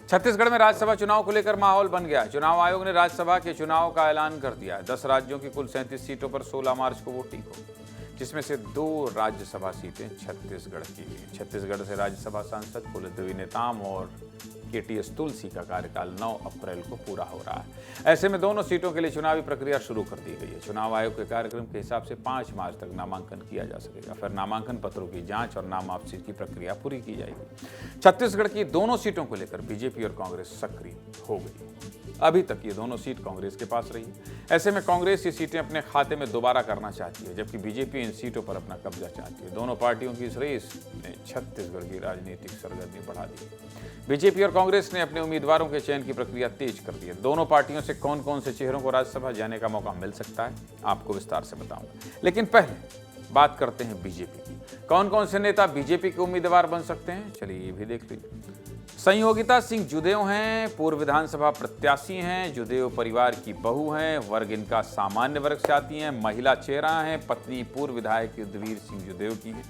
छत्तीसगढ़ में राज्यसभा चुनाव को लेकर माहौल बन गया। चुनाव आयोग ने राज्यसभा के चुनाव का ऐलान कर दिया। 10 राज्यों की कुल 37 सीटों पर 16 मार्च को वोटिंग होगी, जिसमें से 2 राज्यसभा सीटें छत्तीसगढ़ की हैं। छत्तीसगढ़ से राज्यसभा सांसद कुलदेवी नेताम और केटीएस तुलसी का कार्यकाल 9 अप्रैल को पूरा हो रहा है। ऐसे में दोनों सीटों के लिए चुनावी प्रक्रिया शुरू कर दी गई है। चुनाव आयोग के कार्यक्रम के हिसाब से 5 मार्च तक नामांकन किया जा सकेगा। फिर नामांकन पत्रों की जांच और नाम वापसी की प्रक्रिया पूरी की जाएगी। छत्तीसगढ़ की दोनों सीटों को लेकर बीजेपी और कांग्रेस सक्रिय हो गई। अभी तक ये दोनों सीट कांग्रेस के पास रही। ऐसे में कांग्रेस ये सीटें अपने खाते में दोबारा करना चाहती है, जबकि बीजेपी इन सीटों पर अपना कब्जा चाहती है। दोनों पार्टियों की इस रेस ने छत्तीसगढ़ की राजनीतिक सरगर्मी बढ़ा दी। बीजेपी और कांग्रेस ने अपने उम्मीदवारों के चयन की प्रक्रिया तेज कर दी है। दोनों पार्टियों से कौन कौन से चेहरों को राज्यसभा जाने का मौका मिल सकता है, आपको विस्तार से बताऊंगा। लेकिन पहले बात करते हैं बीजेपी की। कौन कौन से नेता बीजेपी के उम्मीदवार बन सकते हैं, चलिए ये भी देख लीजिए। संयोगिता सिंह जुदेव हैं, पूर्व विधानसभा प्रत्याशी हैं, जुदेव परिवार की बहू हैं, वर्ग इनका सामान्य वर्ग से आती हैं, महिला चेहरा हैं, पत्नी पूर्व विधायक युद्धवीर सिंह जुदेव की है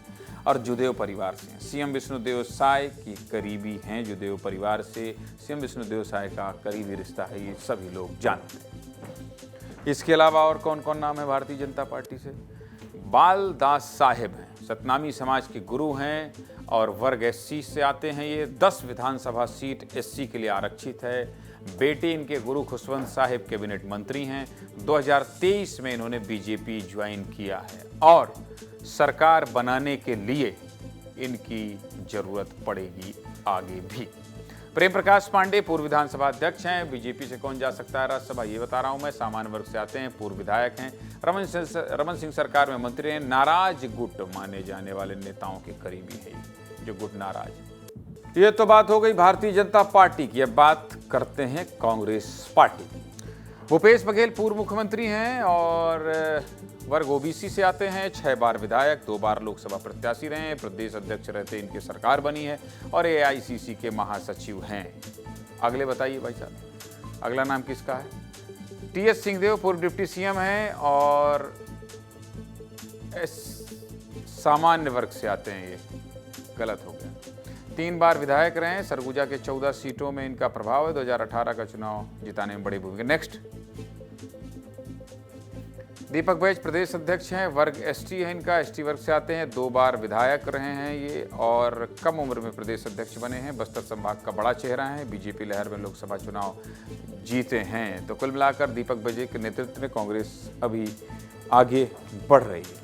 और जुदेव परिवार से हैं। सीएम विष्णुदेव साय की करीबी हैं, जुदेव परिवार से सीएम विष्णुदेव साय का करीबी रिश्ता है, ये सभी लोग जानते हैं। इसके अलावा और कौन कौन नाम है भारतीय जनता पार्टी से? बाल दास साहेब हैं, सतनामी समाज के गुरु हैं और वर्ग एससी से आते हैं। ये 10 विधानसभा सीट एससी के लिए आरक्षित है। बेटे इनके गुरु खुशवंत साहिब कैबिनेट मंत्री हैं। 2023 में इन्होंने बीजेपी ज्वाइन किया है और सरकार बनाने के लिए इनकी जरूरत पड़ेगी आगे भी। प्रेम प्रकाश पांडे पूर्व विधानसभा अध्यक्ष हैं। बीजेपी से कौन जा सकता है राज्यसभा, ये बता रहा हूं मैं। सामान्य वर्ग से आते हैं, पूर्व विधायक हैं, रमन सिंह सरकार में मंत्री हैं। नाराज गुट माने जाने वाले नेताओं के करीबी है जो गुट नाराज है। ये तो बात हो गई भारतीय जनता पार्टी की। अब बात करते हैं कांग्रेस पार्टी की। भूपेश बघेल पूर्व मुख्यमंत्री हैं और वर्ग ओबीसी से आते हैं। 6 बार विधायक, 2 बार लोकसभा प्रत्याशी रहे हैं। प्रदेश अध्यक्ष रहते इनकी सरकार बनी है और एआईसीसी के महासचिव हैं। अगले बताइए भाई साहब, अगला नाम किसका है? टीएस सिंहदेव पूर्व डिप्टी सीएम हैं और सामान्य वर्ग से आते हैं। ये गलत हो गया। 3 बार विधायक रहे हैं। सरगुजा के 14 सीटों में इनका प्रभाव है। 2018 का चुनाव जिताने में बड़ी भूमिका। नेक्स्ट, दीपक बैज प्रदेश अध्यक्ष हैं। वर्ग एसटी है इनका, एसटी वर्ग से आते हैं। 2 बार विधायक रहे हैं ये और कम उम्र में प्रदेश अध्यक्ष बने हैं। बस्तर संभाग का बड़ा चेहरा है। बीजेपी लहर में लोकसभा चुनाव जीते हैं। तो कुल मिलाकर दीपक बैज के नेतृत्व में कांग्रेस अभी आगे बढ़ रही है।